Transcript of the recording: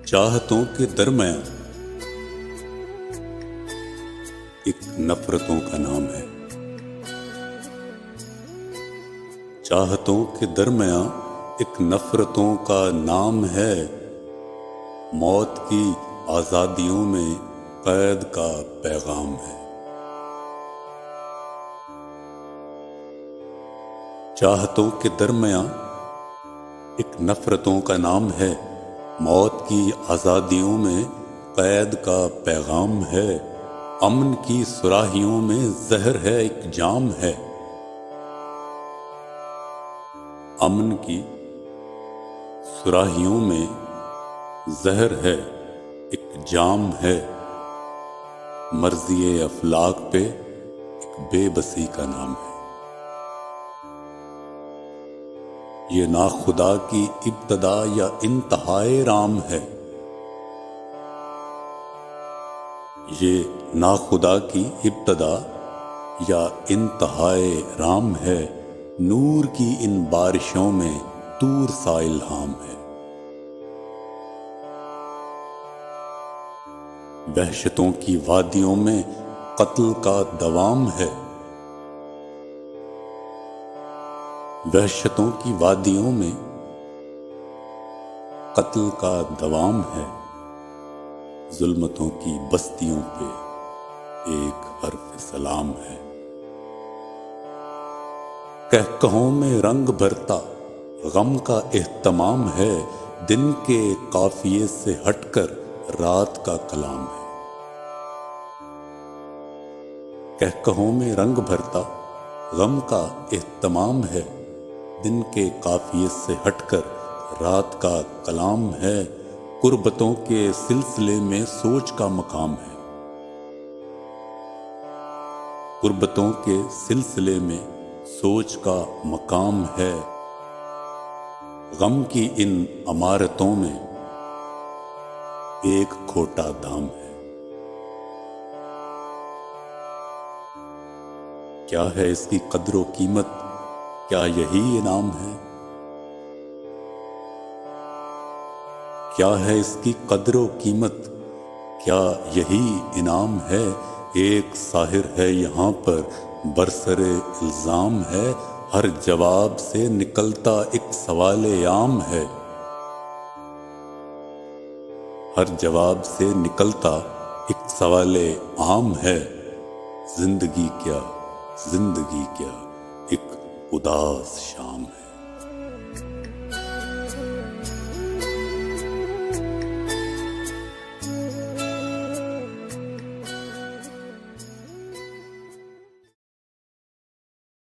چاہتوں کے درمیان ایک نفرتوں کا نام ہے۔ چاہتوں کے درمیان ایک نفرتوں کا نام ہے۔ موت کی آزادیوں میں قید کا پیغام ہے۔ چاہتوں کے درمیان ایک نفرتوں کا نام ہے۔ موت کی آزادیوں میں قید کا پیغام ہے۔ امن کی صراحیوں میں زہر ہے، ایک جام ہے۔ امن کی صراحیوں میں زہر ہے، ایک جام ہے۔ مرضی افلاک پہ ایک بے بسی کا نام ہے۔ یہ ناخدا کی ابتدا یا انتہائے رام ہے۔ یہ ناخدا کی ابتدا یا انتہائے رام ہے۔ نور کی ان بارشوں میں طور سا الہام ہے۔ وحشتوں کی وادیوں میں قتل کا دوام ہے۔ وحشتوں کی وادیوں میں قتل کا دوام ہے۔ ظلمتوں کی بستیوں پہ ایک حرف سلام ہے۔ کہکہوں میں رنگ بھرتا غم کا اہتمام ہے۔ دن کے قافیے سے ہٹ کر رات کا کلام ہے۔ کہکہوں میں رنگ بھرتا غم کا اہتمام ہے۔ دن کے قافیے سے ہٹ کر رات کا کلام ہے۔ قربتوں کے سلسلے میں سوچ کا مقام ہے۔ قربتوں کے سلسلے میں سوچ کا مقام ہے۔ غم کی ان عمارتوں میں ایک کھوٹا دام ہے۔ کیا ہے اس کی قدر و قیمت؟ کیا یہی انعام ہے؟ کیا ہے اس کی قدر و قیمت؟ کیا یہی انعام ہے؟ ایک ساحر ہے یہاں پر برسر الزام ہے۔ ہر جواب سے نکلتا ایک سوال عام ہے۔ ہر جواب سے نکلتا ایک سوال عام ہے۔ زندگی کیا، زندگی کیا، ایک اداس شام ہے۔